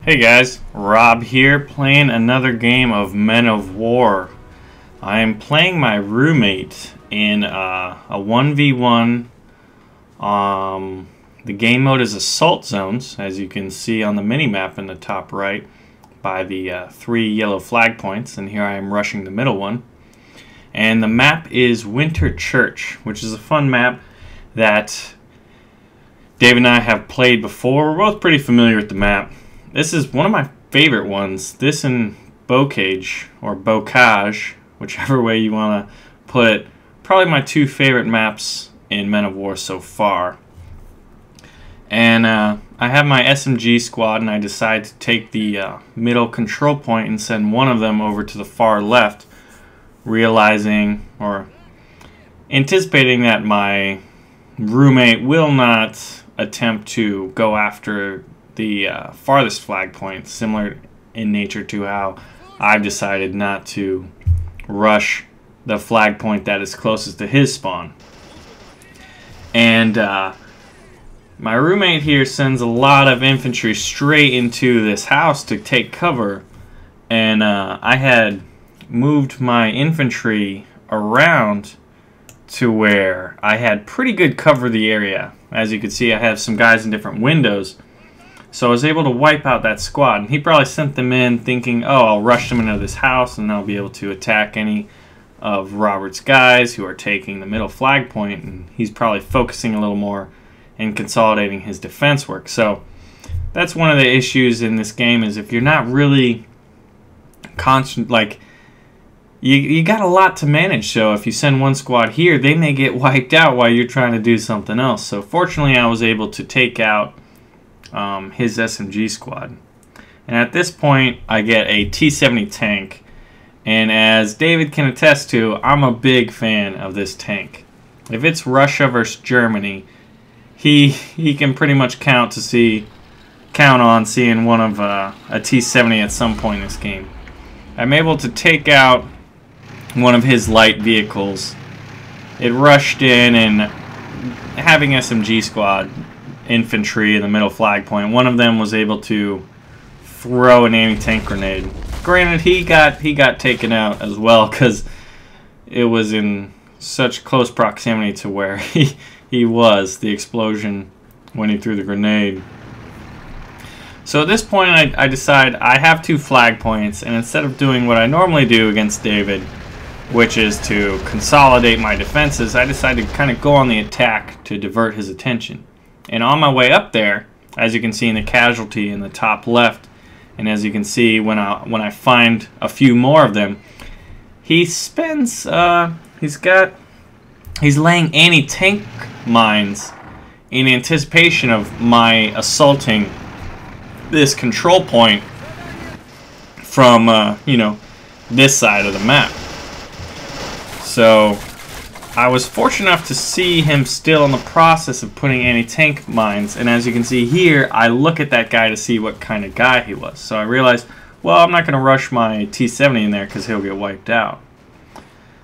Hey guys, Rob here playing another game of Men of War. I am playing my roommate in a 1v1. The game mode is Assault Zones, as you can see on the mini-map in the top right by the 3 yellow flag points, and here I am rushing the middle one. And the map is Winter Church, which is a fun map that Dave and I have played before. We're both pretty familiar with the map. This is one of my favorite ones. This and Bocage, or Bocage, whichever way you want to put it. Probably my 2 favorite maps in Men of War so far. And I have my SMG squad, and I decide to take the middle control point and send one of them over to the far left, realizing or anticipating that my roommate will not attempt to go after the farthest flag point, similar in nature to how I've decided not to rush the flag point that is closest to his spawn. And my roommate here sends a lot of infantry straight into this house to take cover, and I had moved my infantry around to where I had pretty good cover of the area. As you can see, I have some guys in different windows, so I was able to wipe out that squad. And he probably sent them in thinking, oh, I'll rush them into this house and I'll be able to attack any of Robert's guys who are taking the middle flag point, and he's probably focusing a little more and consolidating his defense work. So that's one of the issues in this game, is if you're not really constant, like, you got a lot to manage. So if you send one squad here, they may get wiped out while you're trying to do something else. So fortunately, I was able to take out his SMG squad. And at this point, I get a T-70 tank. And as David can attest to, I'm a big fan of this tank. If it's Russia versus Germany, he can pretty much count on seeing one of a T-70 at some point in this game. I'm able to take out one of his light vehicles. It rushed in, and having SMG squad infantry in the middle flag point, one of them was able to throw an anti-tank grenade. Granted, he got taken out as well, because it was in such close proximity to where he was, the explosion when he threw the grenade. So at this point, I decide I have 2 flag points, and instead of doing what I normally do against David, which is to consolidate my defenses, I decided to kind of go on the attack to divert his attention. And on my way up there, as you can see in the casualty in the top left, and as you can see when I find a few more of them, he spends he's laying anti-tank mines in anticipation of my assaulting this control point from this side of the map. So I was fortunate enough to see him still in the process of putting anti-tank mines, and as you can see here, I look at that guy to see what kind of guy he was. So I realized, well, I'm not going to rush my T-70 in there because he'll get wiped out.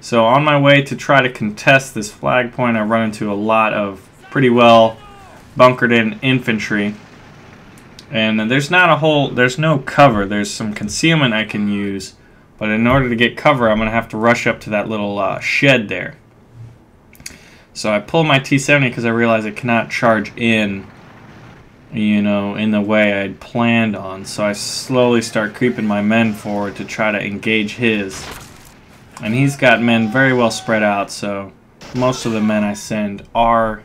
So on my way to try to contest this flag point, I run into a lot of pretty well bunkered in infantry, and there's no cover. There's some concealment I can use, but in order to get cover, I'm going to have to rush up to that little shed there. So I pull my T-70 because I realize it cannot charge in, in the way I'd planned on. So I slowly start creeping my men forward to try to engage his. And he's got men very well spread out, so most of the men I send are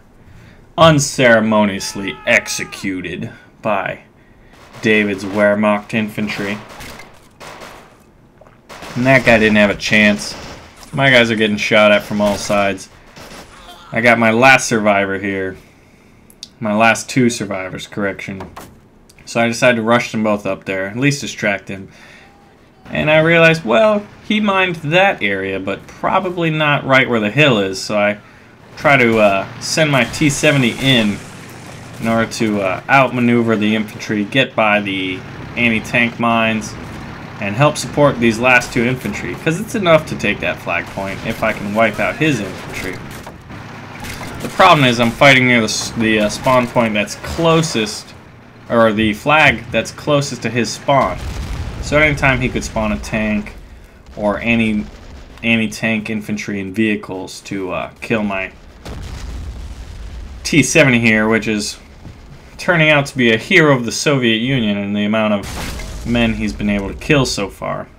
unceremoniously executed by David's Wehrmacht infantry. And that guy didn't have a chance. My guys are getting shot at from all sides. I got my last survivor here. My last 2 survivors, correction. So I decided to rush them both up there, at least distract him. And I realized, well, he mined that area, but probably not right where the hill is. So I try to send my T-70 in order to outmaneuver the infantry, get by the anti-tank mines, and help support these last 2 infantry, because it's enough to take that flag point if I can wipe out his infantry. The problem is I'm fighting near the spawn point that's closest or the flag that's closest to his spawn. So anytime he could spawn a tank or any anti-tank infantry and vehicles to kill my T-70 here, which is turning out to be a hero of the Soviet Union in the amount of men he's been able to kill so far.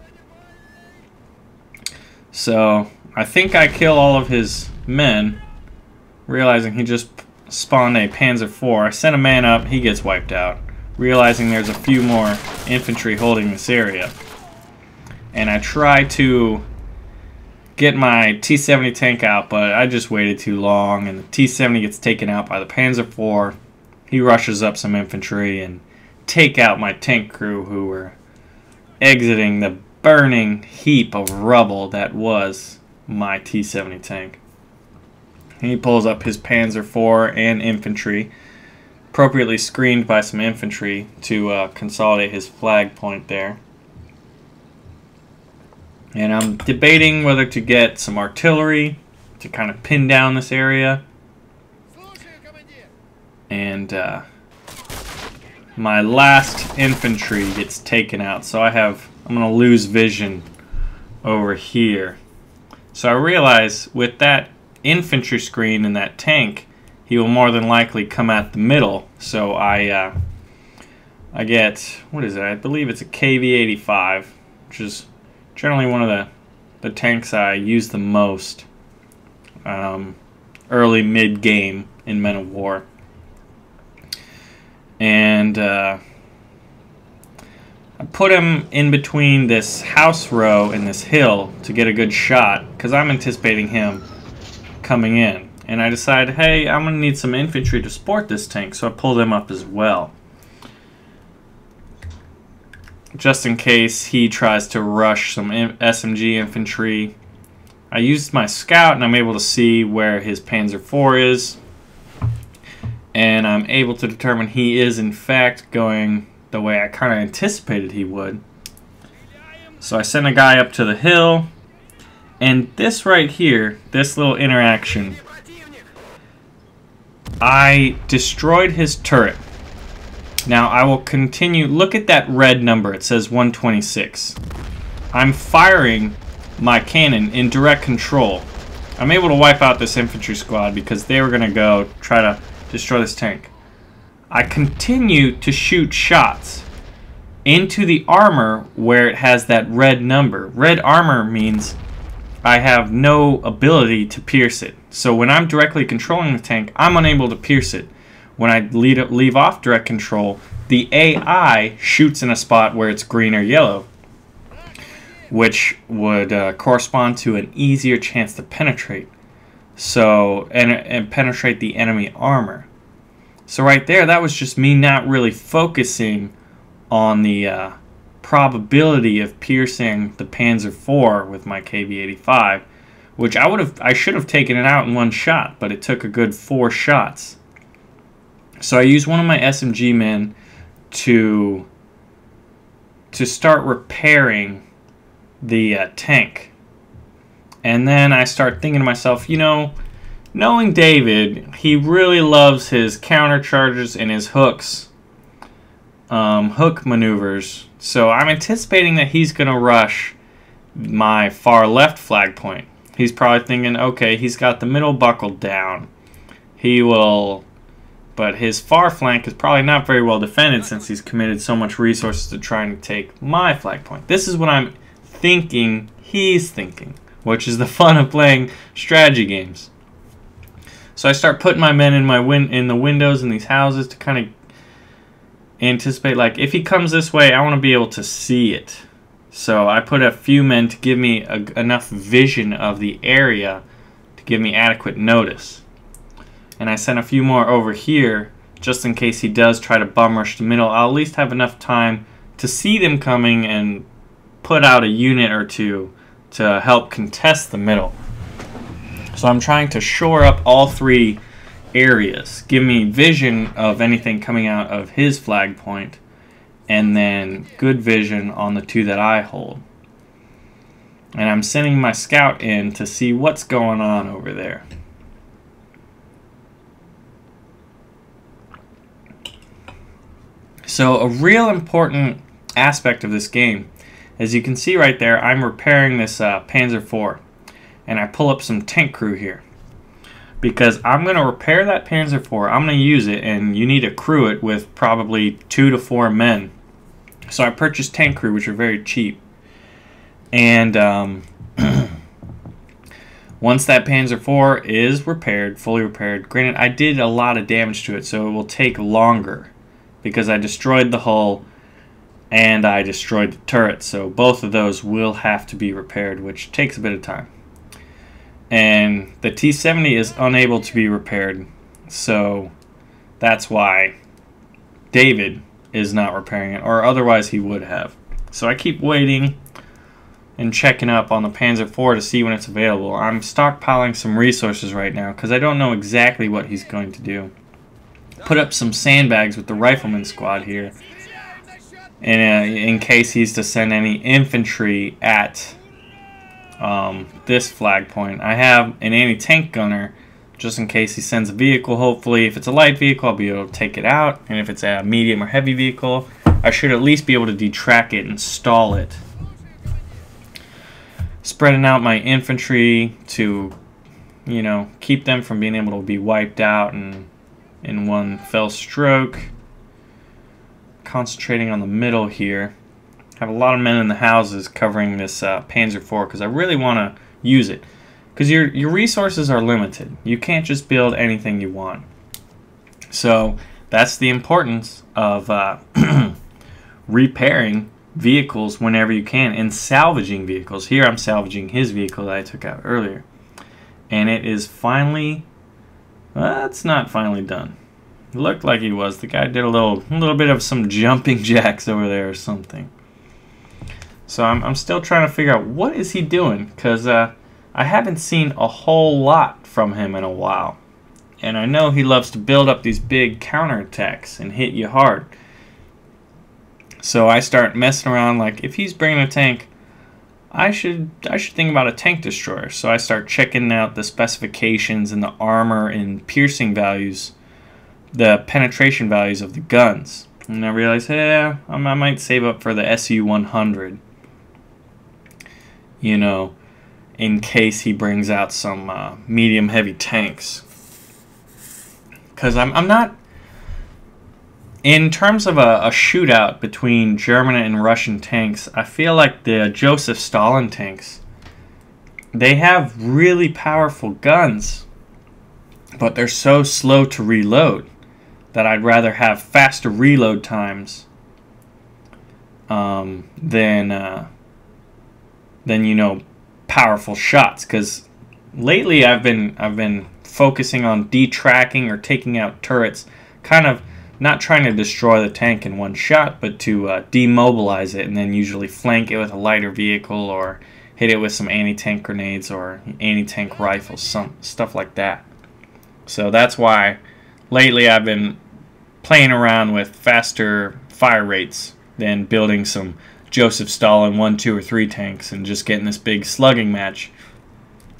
So I think I kill all of his men, realizing he just spawned a Panzer IV. I send a man up, he gets wiped out, realizing there's a few more infantry holding this area. And I try to get my T-70 tank out, but I just waited too long, and the T-70 gets taken out by the Panzer IV. He rushes up some infantry and take out my tank crew, who were exiting the burning heap of rubble that was my T-70 tank. He pulls up his Panzer IV and infantry, appropriately screened by some infantry to consolidate his flag point there. And I'm debating whether to get some artillery to kind of pin down this area. And my last infantry gets taken out, so I'm going to lose vision over here. So I realize with that infantry screen and that tank, he will more than likely come at the middle. So I get, what is it? I believe it's a KV-85, which is generally one of the tanks I use the most early mid-game in Men of War. And I put him in between this house row and this hill to get a good shot, because I'm anticipating him coming in. And I decided, hey, I'm going to need some infantry to support this tank, so I pulled him up as well, just in case he tries to rush some SMG infantry. I used my scout, and I'm able to see where his Panzer IV is. And I'm able to determine he is, in fact, going the way I kind of anticipated he would. So I sent a guy up to the hill. And this right here, this little interaction, I destroyed his turret. Now I will continue. Look at that red number. It says 126. I'm firing my cannon in direct control. I'm able to wipe out this infantry squad because they were going to go try to destroy this tank. I continue to shoot shots into the armor where it has that red number. Red armor means I have no ability to pierce it. So when I'm directly controlling the tank, I'm unable to pierce it. When I leave off direct control, the AI shoots in a spot where it's green or yellow, which would correspond to an easier chance to penetrate. So and penetrate the enemy armor. So right there, that was just me not really focusing on the probability of piercing the Panzer IV with my KV-85, which I should have taken it out in one shot, but it took a good 4 shots. So I used one of my SMG men to start repairing the tank. And then I start thinking to myself, you know, knowing David, he really loves his counter charges and his hooks, hook maneuvers. So I'm anticipating that he's going to rush my far left flag point. He's probably thinking, okay, he's got the middle buckled down. He will, but his far flank is probably not very well defended since he's committed so much resources to trying to take my flag point. This is what I'm thinking he's thinking, which is the fun of playing strategy games. So I start putting my men in the windows in these houses to kind of anticipate, like, if he comes this way, I want to be able to see it. So I put a few men to give me enough vision of the area to give me adequate notice. And I sent a few more over here just in case he does try to bum rush the middle. I'll at least have enough time to see them coming and put out a unit or two to help contest the middle. So I'm trying to shore up all 3 areas, give me vision of anything coming out of his flag point, and then good vision on the 2 that I hold. And I'm sending my scout in to see what's going on over there. So a real important aspect of this game, as you can see right there, I'm repairing this Panzer IV, and I pull up some tank crew here because I'm going to repair that Panzer IV. I'm going to use it, and you need to crew it with probably 2 to 4 men. So I purchased tank crew, which are very cheap, and once that Panzer IV is repaired, fully repaired, granted I did a lot of damage to it, so it will take longer because I destroyed the hull and I destroyed the turret, so both of those will have to be repaired, which takes a bit of time. And the T-70 is unable to be repaired, so that's why David is not repairing it, or otherwise he would have. So I keep waiting and checking up on the Panzer IV to see when it's available. I'm stockpiling some resources right now because I don't know exactly what he's going to do. Put up some sandbags with the rifleman squad here in case he's to send any infantry at this flag point. I have an anti-tank gunner just in case he sends a vehicle. Hopefully, if it's a light vehicle, I'll be able to take it out, and if it's a medium or heavy vehicle, I should at least be able to detrack it and stall it. Spreading out my infantry to, you know, keep them from being able to be wiped out in one fell stroke. Concentrating on the middle here. Have a lot of men in the houses covering this Panzer IV because I really want to use it. Because your resources are limited. You can't just build anything you want. So that's the importance of repairing vehicles whenever you can, and salvaging vehicles. Here I'm salvaging his vehicle that I took out earlier, and it is finally, well, it's not finally done. It looked like he was. The guy did a little bit of some jumping jacks over there or something. So I'm still trying to figure out what is he doing, because I haven't seen a whole lot from him in a while, and I know he loves to build up these big counterattacks and hit you hard. So I start messing around, like if he's bringing a tank, I should think about a tank destroyer. So I start checking out the specifications and the armor and piercing values, the penetration values of the guns. And I realize, yeah, I might save up for the SU-100, you know, in case he brings out some medium heavy tanks. Because I'm not... In terms of a shootout between German and Russian tanks, I feel like the Joseph Stalin tanks, they have really powerful guns, but they're so slow to reload that I'd rather have faster reload times than you know, powerful shots. Because lately I've been focusing on detracking or taking out turrets, kind of not trying to destroy the tank in one shot, but to demobilize it and then usually flank it with a lighter vehicle or hit it with some anti-tank grenades or anti-tank rifles, some stuff like that. So that's why lately I've been playing around with faster fire rates than building some Joseph Stalin 1, 2, or 3 tanks and just getting this big slugging match.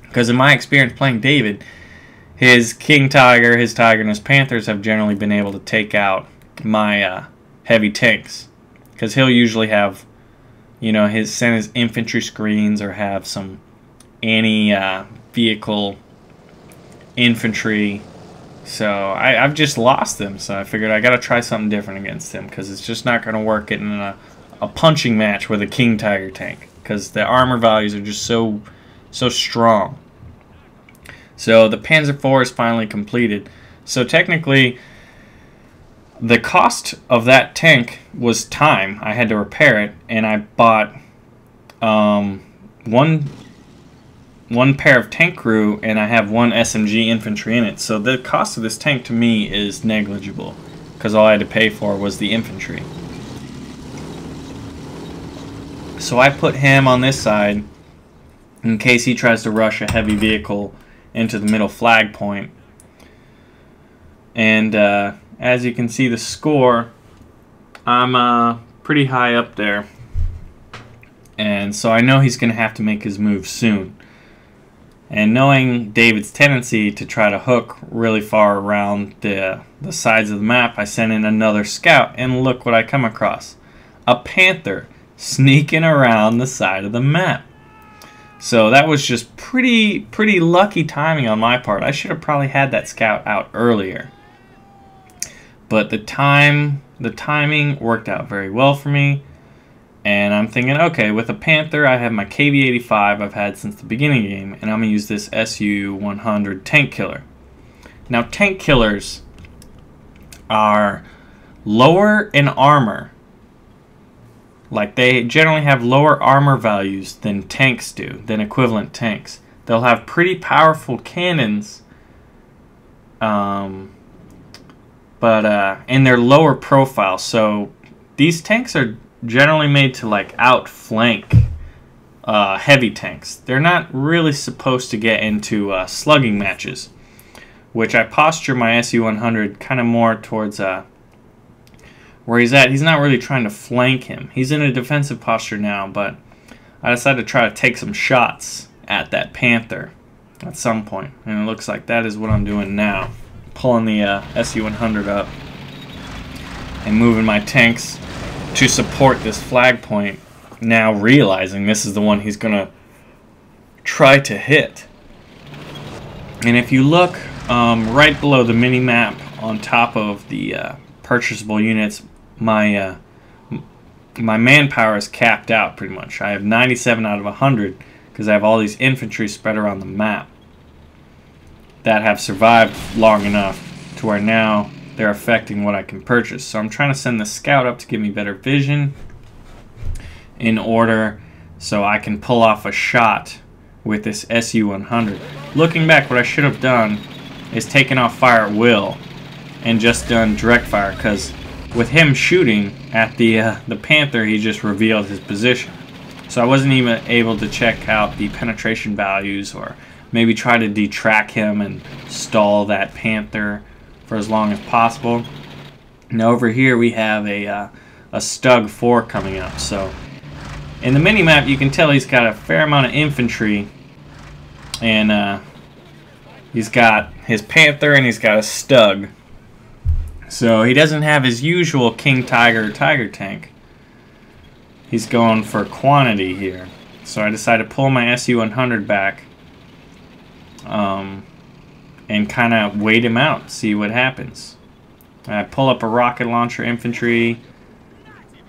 Because in my experience playing David, his King Tiger, his Tiger, and his Panthers have generally been able to take out my heavy tanks. Because he'll usually have, you know, send his infantry screens or have some anti-vehicle infantry. So I've just lost them. So I figured I got to try something different against him, because it's just not going to work in a punching match with a King Tiger tank, because the armor values are just so strong. So the Panzer IV is finally completed. So technically, the cost of that tank was time. I had to repair it, and I bought one pair of tank crew, and I have 1 SMG infantry in it. So the cost of this tank to me is negligible, because all I had to pay for was the infantry. So I put him on this side in case he tries to rush a heavy vehicle into the middle flag point. And as you can see, the score, I'm pretty high up there, and so I know he's gonna have to make his move soon. And knowing David's tendency to try to hook really far around the sides of the map, I sent in another scout, and look what I come across. A panther sneaking around the side of the map. So that was just pretty lucky timing on my part. I should have probably had that scout out earlier. But the timing worked out very well for me. And I'm thinking, okay, with a panther, I have my KV-85 I've had since the beginning of the game, and I'm going to use this SU-100 tank killer. Now, tank killers are lower in armor. Like, they generally have lower armor values than tanks do, than equivalent tanks. They'll have pretty powerful cannons, and they're lower profile. So these tanks are generally made to like outflank heavy tanks. They're not really supposed to get into slugging matches, which I posture my SU-100 kind of more towards where he's at. He's not really trying to flank him. He's in a defensive posture now, but I decided to try to take some shots at that panther at some point, and it looks like that is what I'm doing now. Pulling the SU-100 up and moving my tanks to support this flag point, now realizing this is the one he's going to try to hit. And if you look right below the mini-map on top of the purchasable units, my manpower is capped out pretty much. I have 97 out of 100 because I have all these infantry spread around the map that have survived long enough to where now they're affecting what I can purchase. So I'm trying to send the scout up to give me better vision in order so I can pull off a shot with this SU-100. Looking back, what I should have done is taken off fire at will and just done direct fire, because with him shooting at the panther, he just revealed his position. So I wasn't even able to check out the penetration values or maybe try to detrack him and stall that panther for as long as possible. Now over here we have a Stug 4 coming up. So in the mini-map you can tell he's got a fair amount of infantry, and he's got his panther and he's got a Stug. So he doesn't have his usual King Tiger Tiger tank. He's going for quantity here. So I decided to pull my SU-100 back and kind of wait him out, see what happens. I pull up a rocket launcher infantry.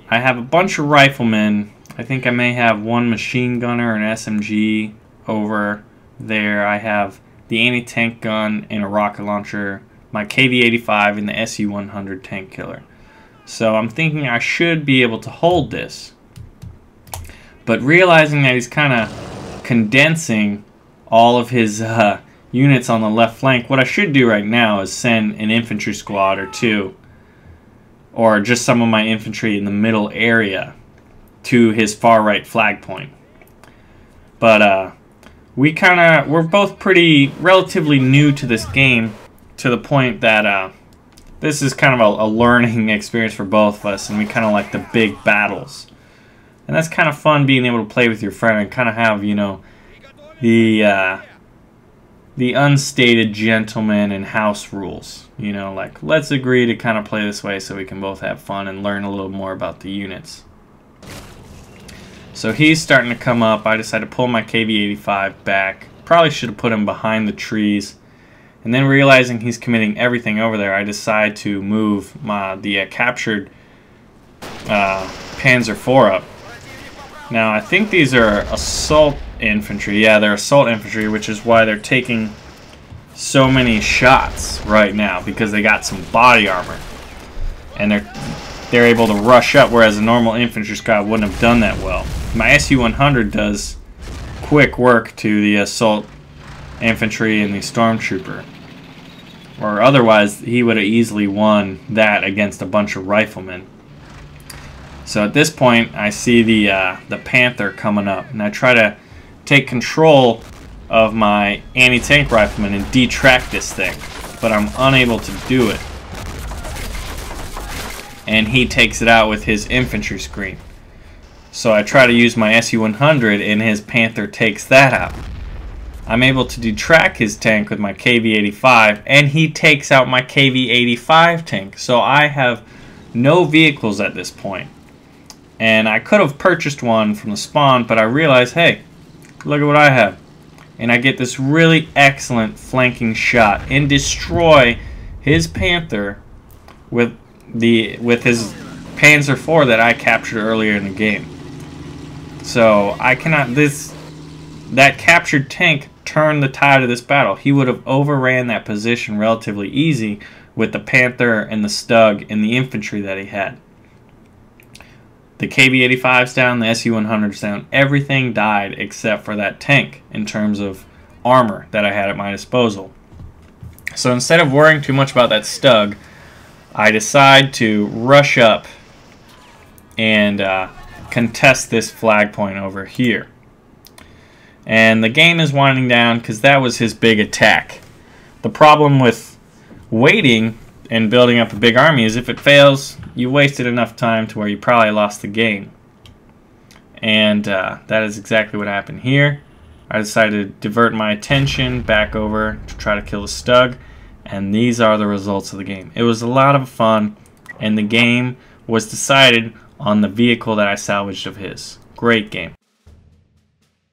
I have a bunch of riflemen. I think I may have one machine gunner and SMG over there. I have the anti-tank gun and a rocket launcher, my KV-85 and the SU-100 tank killer. So I'm thinking I should be able to hold this. But realizing that he's kind of condensing all of his units on the left flank, what I should do right now is send an infantry squad or two, or just some of my infantry in the middle area, to his far right flag point. But we're both relatively new to this game, to the point that this is kind of a learning experience for both of us, and we kind of like the big battles. And that's kind of fun, being able to play with your friend and kind of have, you know, the unstated gentleman and house rules. You know, like, let's agree to kind of play this way so we can both have fun and learn a little more about the units. So he's starting to come up. I decided to pull my KV-85 back. Probably should have put him behind the trees. And then realizing he's committing everything over there, I decide to move the captured Panzer IV up. Now, I think these are assault infantry. Yeah, they're assault infantry, which is why they're taking so many shots right now, because they got some body armor. And they're able to rush up, whereas a normal infantry squad wouldn't have done that well. My SU-100 does quick work to the assault infantry and the stormtrooper. Or otherwise, he would have easily won that against a bunch of riflemen. So at this point, I see the Panther coming up, and I try to take control of my anti-tank rifleman and detract this thing, but I'm unable to do it. And he takes it out with his infantry screen. So I try to use my SU-100, and his Panther takes that out. I'm able to detract his tank with my KV-85, and he takes out my KV-85 tank. So I have no vehicles at this point. And I could have purchased one from the spawn, but I realized, hey, look at what I have. And I get this really excellent flanking shot and destroy his Panther with his Panzer IV that I captured earlier in the game. So I cannot, that captured tank turned the tide of this battle. He would have overran that position relatively easy with the Panther and the Stug and the infantry that he had. The KV-85's down, the SU-100's down. Everything died except for that tank in terms of armor that I had at my disposal. So instead of worrying too much about that Stug, I decide to rush up and contest this flag point over here. And the game is winding down because that was his big attack. The problem with waiting and building up a big army is if it fails, you wasted enough time to where you probably lost the game. And that is exactly what happened here. I decided to divert my attention back over to try to kill the Stug, and these are the results of the game. It was a lot of fun, and the game was decided on the vehicle that I salvaged of his. Great game.